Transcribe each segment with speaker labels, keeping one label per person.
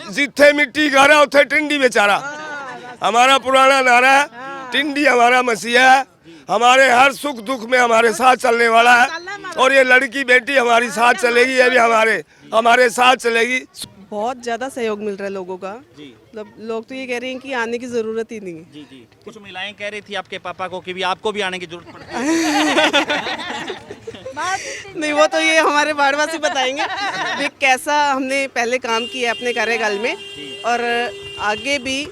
Speaker 1: जिथे मिट्टी गारा उथे टिंडी बेचारा। हमारा पुराना नारा है, टिंडी हमारा मसीहा है, हमारे हर सुख दुख में हमारे साथ चलने वाला है। और ये लड़की बेटी हमारी साथ चलेगी, ये भी हमारे साथ चलेगी।
Speaker 2: बहुत ज़्यादा सहयोग मिल रहा है लोगों का। मतलब लोग तो ये कह रहे हैं कि आने की ज़रूरत ही नहीं है।
Speaker 3: जी जी, कुछ महिलाएं कह रही थी आपके पापा को कि भी आपको भी आने की जरूरत पड़ती है।
Speaker 2: नहीं, वो तो ये हमारे वार्डवासी बताएंगे कि कैसा हमने पहले काम किया अपने कार्यकाल में, और आगे भी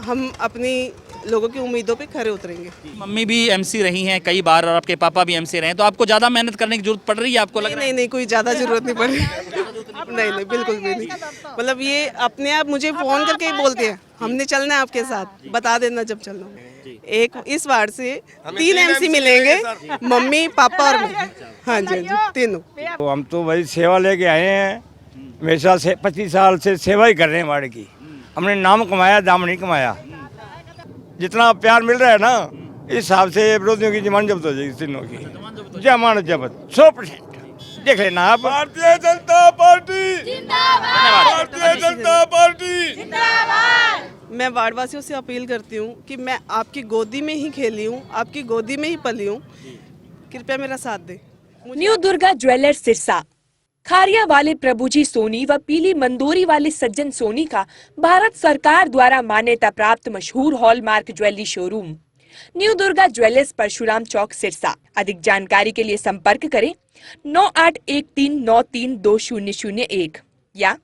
Speaker 2: हम अपनी लोगों की उम्मीदों पे खरे उतरेंगे।
Speaker 3: मम्मी भी एमसी रही हैं कई बार और आपके पापा भी एमसी रहे हैं, तो आपको ज्यादा मेहनत करने की जरूरत पड़ रही है आपको लग रहा है?
Speaker 2: नहीं नहीं, कोई ज़्यादा ज़रूरत नहीं पड़ रही। नहीं, बिल्कुल भी नहीं। मतलब ये अपने आप मुझे फ़ोन करके ही बोलते हैं, हमने चलना है आपके साथ, बता देना जब चलना हो। एक इस वार्ड से 3 एमसी मिलेंगे, मम्मी पापा और मैं। हाँ जी, हाँ जी, तीनों।
Speaker 4: तो हम तो भाई सेवा लेके आए हैं, हमेशा से 25 साल से सेवा ही कर रहे हैं वार्ड की। हमने नाम कमाया, दाम नहीं कमाया। जितना प्यार मिल रहा है ना, इस हिसाब से विरोधियों की जमान जब्त हो जाएगी, तीनों की जमानत जब्त 100%। देख लेना आप।
Speaker 1: भारतीय जनता पार्टी जिंदाबाद, भारतीय जनता पार्टी जिंदाबाद।
Speaker 2: मैं वार्डवासियों से अपील करती हूँ कि मैं आपकी गोदी में ही खेली हूँ, आपकी गोदी में ही पली हूँ, कृपया मेरा साथ दें।
Speaker 5: न्यू दुर्गा ज्वेलर्स सिरसा, खारिया वाले प्रभुजी सोनी व पीली मंदोरी वाले सज्जन सोनी का भारत सरकार द्वारा मान्यता प्राप्त मशहूर hallmark jewellery showroom new Durga jewellers, Parshuram Chowk, Sirsa. अधिक जानकारी के लिए संपर्क करें 9813932001 या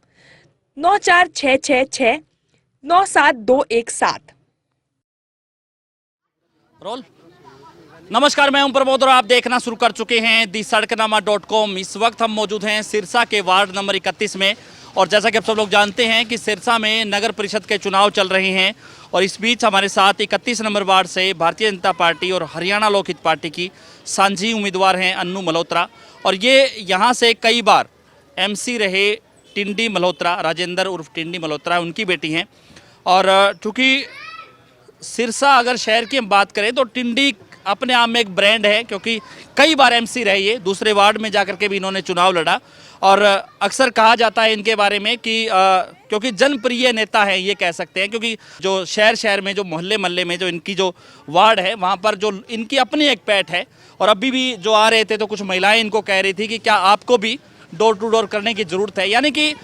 Speaker 5: 9466697217।
Speaker 3: रोल। नमस्कार, मैं हूं प्रमोद और आप देखना शुरू कर चुके हैं दी सड़कनामा.com। इस वक्त हम मौजूद हैं सिरसा के वार्ड नंबर 31 में, और जैसा कि आप सब लोग जानते हैं कि सिरसा में नगर परिषद के चुनाव चल रहे हैं, और इस बीच हमारे साथ 31 नंबर वार्ड से भारतीय जनता पार्टी और हरियाणा लोक हित पार्टी की सांझी उम्मीदवार हैं अन्नू मल्होत्रा, और ये यहाँ से कई बार एमसी रहे टिंडी मल्होत्रा, राजेंद्र उर्फ टिंडी मल्होत्रा उनकी बेटी हैं। और चूँकि सिरसा अगर शहर की हम बात करें तो टिंडी अपने आप में एक ब्रांड है, क्योंकि कई बार एमसी रहे ये, दूसरे वार्ड में जाकर के भी इन्होंने चुनाव लड़ा, और अक्सर कहा जाता है इनके बारे में कि क्योंकि जनप्रिय नेता हैं ये कह सकते हैं, क्योंकि जो शहर में जो मोहल्ले में जो इनकी जो वार्ड है वहाँ पर जो इनकी अपनी एक पैठ है। और अभी भी जो आ रहे थे तो कुछ महिलाएं इनको कह रही थी कि क्या आपको भी डोर टू डोर करने की ज़रूरत है, यानी कि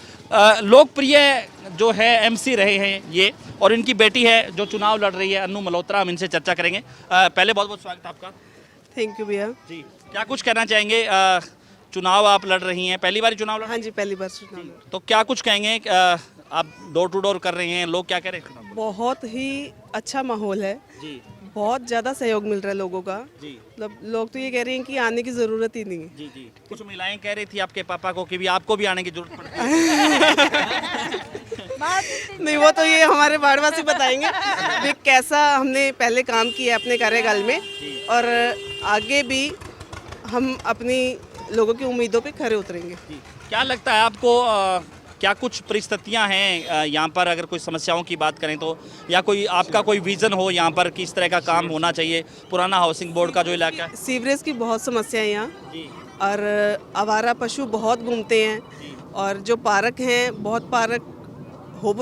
Speaker 3: लोकप्रिय जो है एमसी रहे हैं ये, और इनकी बेटी है जो चुनाव लड़ रही है अन्नू मल्होत्रा। हम इनसे चर्चा करेंगे। पहले बहुत बहुत स्वागत आपका।
Speaker 2: थैंक यू भैया
Speaker 3: जी, क्या कुछ कहना चाहेंगे? चुनाव आप लड़ रही हैं, पहली बार चुनाव लड़?
Speaker 2: हाँ जी, पहली बार चुनाव।
Speaker 3: तो क्या कुछ कहेंगे? आप डोर टू डोर कर रहे हैं, लोग क्या कह रहे हैं?
Speaker 2: बहुत ही अच्छा माहौल है
Speaker 3: जी
Speaker 2: बहुत ज़्यादा सहयोग मिल रहा है लोगों का।
Speaker 3: जी,
Speaker 2: मतलब लोग तो ये कह रहे हैं कि आने की ज़रूरत ही नहीं है।
Speaker 3: जी जी, कुछ महिलाएं कह रही थी आपके पापा को कि भी आपको भी आने की जरूरत पड़ती है।
Speaker 2: नहीं, वो तो ये हमारे वार्डवासी बताएंगे कि कैसा हमने पहले काम किया अपने कार्यकाल में, और आगे भी हम अपनी लोगों की उम्मीदों पे खरे उतरेंगे।
Speaker 3: क्या लगता है आपको, क्या कुछ परिस्थितियां हैं यहाँ पर, अगर कोई समस्याओं की बात करें तो, या कोई आपका कोई विजन हो यहाँ पर किस तरह का काम होना चाहिए? पुराना हाउसिंग बोर्ड का जो इलाका है,
Speaker 2: सीवरेज की बहुत समस्या है यहाँ, और आवारा पशु बहुत घूमते हैं, और जो पार्क हैं बहुत पार्क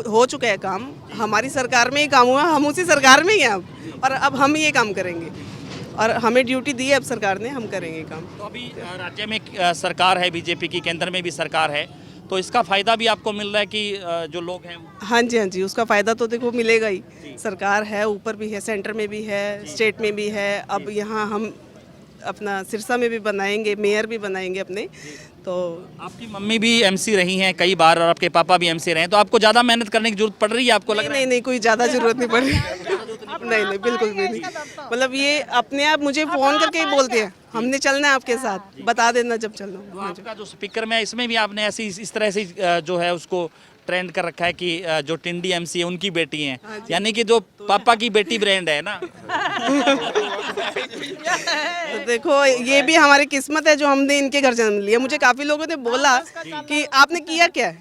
Speaker 2: हो चुका है काम, हमारी सरकार में ही काम हुआ, हम उसी सरकार में ही हैं अब, और अब हम ये काम करेंगे, और हमें ड्यूटी दी है अब सरकार ने, हम करेंगे काम।
Speaker 3: तो अभी राज्य में सरकार है बीजेपी की, केंद्र में भी सरकार है, तो इसका फ़ायदा भी आपको मिल रहा है कि जो लोग हैं?
Speaker 2: हाँ जी, हाँ जी, उसका फ़ायदा तो देखो मिलेगा ही। सरकार है, ऊपर भी है, सेंटर में भी है, स्टेट में भी है, अब यहाँ हम अपना सिरसा में भी बनाएंगे, मेयर भी बनाएंगे अपने। तो
Speaker 3: आपकी मम्मी भी एमसी रही हैं कई बार और आपके पापा भी एमसी रहे हैं, तो आपको ज़्यादा मेहनत करने की जरूरत पड़ रही है आपको लग रहा है?
Speaker 2: नहीं, कोई ज़्यादा ज़रूरत नहीं पड़ रही। नहीं, बिल्कुल भी नहीं। मतलब ये अपने आप मुझे फ़ोन करके ही बोलते हैं, हमने चलना है आपके साथ, बता देना जब चलना हो।
Speaker 3: तो आपका जो स्पीकर में इसमें भी आपने ऐसी इस तरह से जो है उसको ट्रेंड कर रखा है कि जो टिंडी एमसी है उनकी बेटी हैं, यानी कि जो पापा की बेटी ब्रांड है ना।
Speaker 2: तो देखो ये भी हमारी किस्मत है जो हमने इनके घर जन्म लिया। मुझे काफ़ी लोगों ने बोला कि आपने किया क्या है,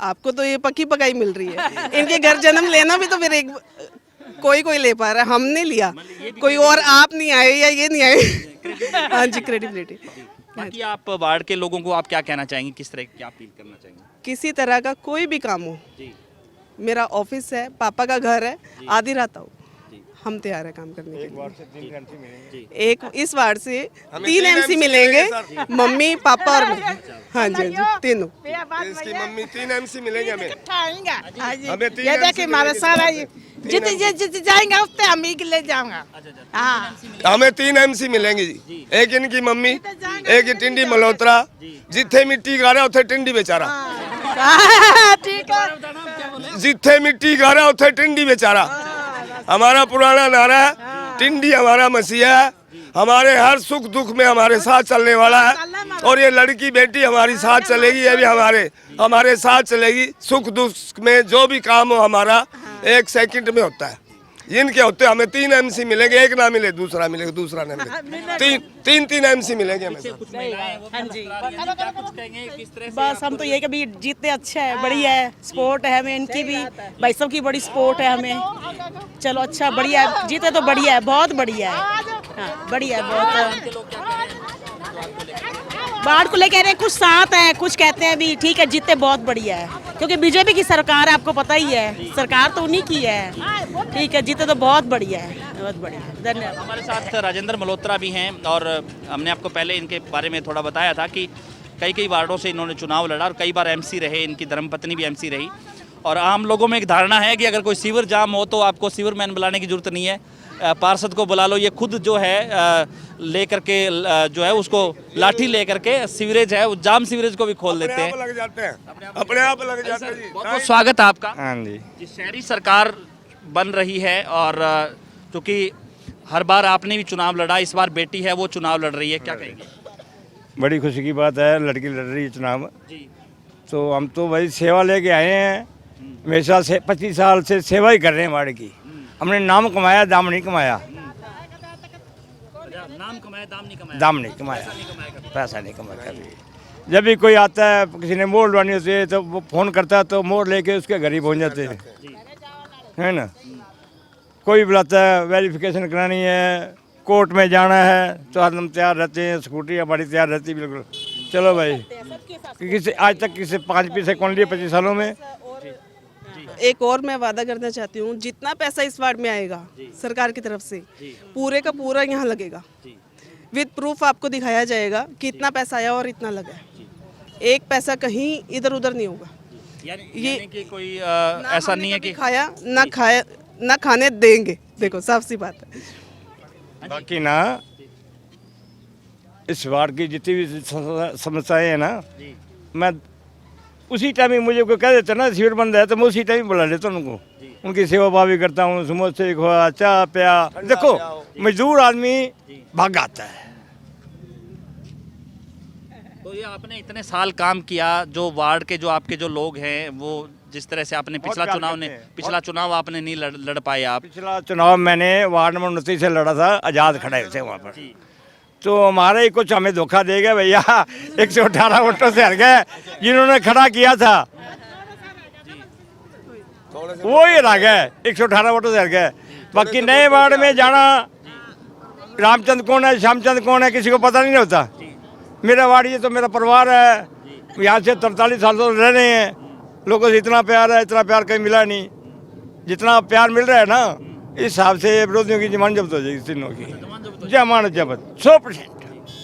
Speaker 2: आपको तो ये पक्की पकाई मिल रही है। इनके घर जन्म लेना भी तो फिर एक कोई ले पा रहा है, हमने लिया, कोई और आप नहीं आए या ये नहीं आए। हाँ जी, क्रेडिबिलिटी।
Speaker 3: बाकी आप वार्ड के लोगों को आप क्या कहना चाहेंगे, किस तरह की अपील करना चाहेंगे?
Speaker 2: किसी तरह का कोई भी काम हो, मेरा ऑफिस है, पापा का घर है, आधी रात आओ, हम तैयार है काम करने के लिए। एक इस वार्ड से 3 MC मिलेंगे, मम्मी पापा और मैं। हाँ जी, तीनों।
Speaker 1: इसकी मम्मी 3 MC मिलेंगे हमें। हमें 3
Speaker 6: ये
Speaker 1: MC
Speaker 6: देखिए हमारा
Speaker 1: मिलेंगे।
Speaker 6: सारा जित जाएंगे उतने हम ही ले जाऊंगा। हाँ
Speaker 1: हमें 3 MC मिलेंगे जी। एक इनकी मम्मी, एक टिंडी मल्होत्रा, जिथे मिट्टी गारा उथे टिंडी बेचारा,
Speaker 6: ठीक है।
Speaker 1: जिथे मिट्टी गारा उथे टिंडी बेचारा। हमारा पुराना नारा है, टिंडी हमारा मसीहा है, हमारे हर सुख दुख में हमारे साथ चलने वाला है। और ये लड़की बेटी हमारी साथ चलेगी, ये भी हमारे साथ चलेगी। सुख दुख में जो भी काम हो हमारा 1 सेकंड में होता है। इनके होते हमें 3 MC मिलेंगे, एक ना मिले दूसरा मिलेगा, दूसरा ना मिले, तीन MC मिलेंगे हमें।
Speaker 6: हाँ जी
Speaker 3: कुछ कहेंगे किस तरह से
Speaker 6: बस हम तो ये कभी जीतते अच्छा है, बढ़िया है, सपोर्ट है हमें, इनकी भी भाई सब की बड़ी सपोर्ट है हमें। चलो अच्छा बढ़िया है, जीते तो बढ़िया है, बहुत बढ़िया है। हाँ बढ़िया है बहुत। बाढ़ को लेकर कुछ साथ हैं, कुछ कहते हैं भी ठीक है, जीते बहुत बढ़िया है, क्योंकि बीजेपी की सरकार है, आपको पता ही है, सरकार तो उन्हीं की है। ठीक है, जीते तो बहुत बढ़िया है, बहुत बढ़िया। धन्यवाद।
Speaker 3: हमारे साथ राजेंद्र मल्होत्रा भी हैं और हमने आपको पहले इनके बारे में थोड़ा बताया था कि कई वार्डों से इन्होंने चुनाव लड़ा और कई बार MC रहे, इनकी धर्मपत्नी भी MC रही। और आम लोगों में एक धारणा है कि अगर कोई सीवर जाम हो तो आपको सीवर मैन बुलाने की जरूरत नहीं है, पार्षद को बुला लो, ये खुद जो है ले करके जो है उसको लाठी ले करके सीवरेज है, जाम सीवरेज को भी खोल देते हैं।
Speaker 1: लग जाते हैं, अपने आप लग जाते हैं जी।
Speaker 3: बहुत बहुत स्वागत है आपका।
Speaker 4: हाँ जी।
Speaker 3: जिस शहरी सरकार बन रही है और क्योंकि हर बार आपने भी चुनाव लड़ा, इस बार बेटी है वो चुनाव लड़ रही है, क्या कहेंगे?
Speaker 4: बड़ी खुशी की बात है, लड़की लड़ रही है चुनाव।
Speaker 3: जी
Speaker 4: तो हम तो भाई सेवा लेके आए हैं, हमेशा से 25 साल से सेवा ही कर रहे हैं वार्ड की। हमने नाम कमाया, दाम नहीं कमाया।
Speaker 3: नाम कमाया, दाम नहीं कमाया,
Speaker 4: दाम नहीं कमाया, पैसा नहीं कमाया कभी। जब भी कोई आता है, किसी ने मोड़ लवानी होती है तो वो फ़ोन करता है, तो मोड़ लेके उसके घर ही पहुँच जाते हैं, है ना। कोई बुलाता है, वेरिफिकेशन करानी है, कोर्ट में जाना है, तो हरदम तैयार रहते हैं, स्कूटी हमारी तैयार रहती है बिल्कुल। चलो भाई, किसी आज तक किसी 5 पैसे कौन लिए 25 सालों में।
Speaker 2: एक और मैं वादा करना चाहती हूँ, जितना पैसा इस वार्ड में आएगा सरकार की तरफ से, पूरे का पूरा यहाँ लगेगा। विद प्रूफ आपको दिखाया जाएगा कि इतना पैसा आया और इतना लगा। एक पैसा कहीं इधर उधर नहीं होगा।
Speaker 3: यानी कि कोई ऐसा नहीं है कि
Speaker 2: खाया ना खाने देंगे। देखो साफ सी बात है।
Speaker 4: बाकी ना इस वार्ड की जितनी भी समस्याएं हैं ना, मैं उसी टाइम ही, मुझे कोई कह देता ना सीवर बंद है तो मैं उसी टाइम ही बुला लेता हूँ उनको। उनकी सेवा भावी करता हूँ, समोसे खोआ, चाय प्या। देखो मजदूर आदमी भाग आता है।
Speaker 3: तो ये आपने इतने साल काम किया, जो वार्ड के जो आपके जो लोग हैं वो जिस तरह से आपने पिछला चुनाव आपने नहीं लड़ पाए आप।
Speaker 4: पिछला चुनाव मैंने वार्ड नंबर 29 से लड़ा था, आज़ाद खड़े थे वहाँ पर। तो हमारे ही कुछ हमें धोखा दे गए भैया, 118 वोटों से हार गए। जिन्होंने खड़ा किया था वो ही रह गए, 118 वोटों से हार गए। बाकी नए वार्ड में जाना, रामचंद्र कौन है, श्यामचंद्र कौन है, किसी को पता नहीं होता। मेरा वार्ड ये तो मेरा परिवार है, यहाँ से 43 साल से रह रहे हैं। लोगों से इतना प्यार है, इतना प्यार कहीं मिला नहीं। जितना प्यार मिल रहा है ना, इस हिसाब से विरोधियों की जमानत जब्त हो जाएगी, तीनों की जमानत जब्त 100%।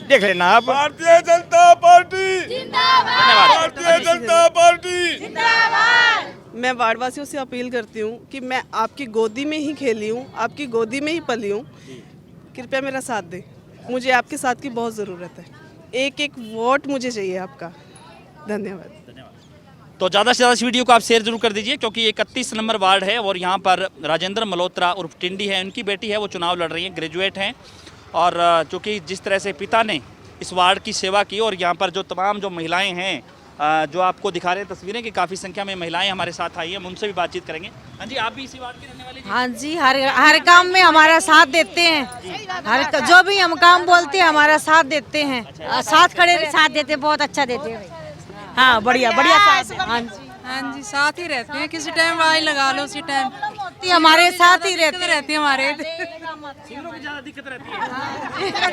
Speaker 4: देख लेना आप।
Speaker 1: भारतीय जनता पार्टी जिंदाबाद, भारतीय जनता पार्टी जिंदाबाद।
Speaker 2: मैं वार्डवासियों से अपील करती हूँ कि मैं आपकी गोदी में ही खेली हूँ, आपकी गोदी में ही पली हूँ। कृपया मेरा साथ दें, मुझे आपके साथ की बहुत ज़रूरत है। एक एक वोट मुझे चाहिए आपका। धन्यवाद।
Speaker 3: तो ज़्यादा से ज़्यादा इस वीडियो को आप शेयर जरूर कर दीजिए, क्योंकि 31 नंबर वार्ड है और यहाँ पर राजेंद्र मल्होत्रा उर्फ टिंडी है, उनकी बेटी है, वो चुनाव लड़ रही है, ग्रेजुएट हैं। और चूँकि जिस तरह से पिता ने इस वार्ड की सेवा की, और यहाँ पर जो तमाम जो महिलाएं हैं, जो आपको दिखा रहे हैं तस्वीरें कि काफ़ी संख्या में महिलाएं हमारे साथ आई हैं, हम उनसे भी बातचीत करेंगे। हाँ जी, आप भी इसी वार्ड के रहने वाले हैं?
Speaker 7: हाँ जी, हर काम में हमारा साथ देते हैं। जो भी हम काम बोलते हैं हमारा साथ देते हैं। साथ खड़े साथ देते हैं, बहुत अच्छा देते हैं। हाँ बढ़िया बढ़िया साथ है। हाँ जी,
Speaker 8: हाँ जी, साथ ही रहते हैं। किसी टाइम वाई लगा लो, उसी टाइम
Speaker 7: हमारे साथ ही रहते
Speaker 8: रहती है हमारे।
Speaker 3: सिविलों की ज्यादा दिक्कत रहती है।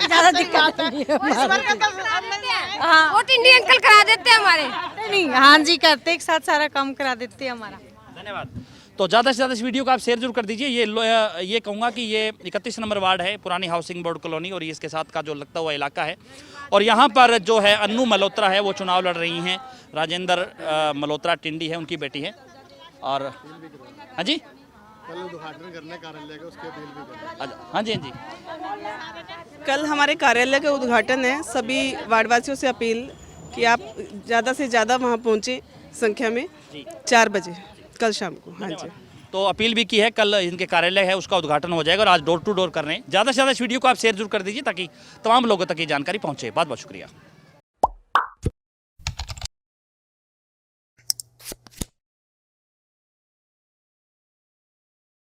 Speaker 7: ज्यादा दिक्कत नहीं है। हाँ
Speaker 8: वो टिंडी अंकल करा देते हैं हमारे।
Speaker 7: नहीं, हाँ जी करते एक साथ सारा काम करा देते हैं हमारा।
Speaker 3: धन्यवाद। तो ज़्यादा से ज़्यादा इस वीडियो को आप शेयर जरूर कर दीजिए। ये कहूँगा कि ये 31 नंबर वार्ड है, पुरानी हाउसिंग बोर्ड कॉलोनी, और ये इसके साथ का जो लगता हुआ इलाका है। और यहाँ पर जो है अन्नू मल्होत्रा है वो चुनाव लड़ रही हैं। राजेंद्र मल्होत्रा टिंडी है, उनकी बेटी है। और हाँ जी,
Speaker 9: कल उद्घाटन करने कार्यालय का, उसके अपील भी करना।
Speaker 3: हाँ जी, हाँ जी।
Speaker 2: कल हमारे कार्यालय का उद्घाटन है। सभी वार्डवासियों से अपील कि आप ज़्यादा से ज़्यादा वहाँ पहुँचे संख्या में 4 बजे कल शाम को। हाँ जी,
Speaker 3: तो अपील भी की है, कल इनके कार्यालय है उसका उद्घाटन हो जाएगा और आज डोर टू डोर कर रहे हैं। ज़्यादा से ज़्यादा इस वीडियो को आप शेयर जरूर कर दीजिए ताकि तमाम लोगों तक ये जानकारी पहुँचे। बहुत बहुत शुक्रिया।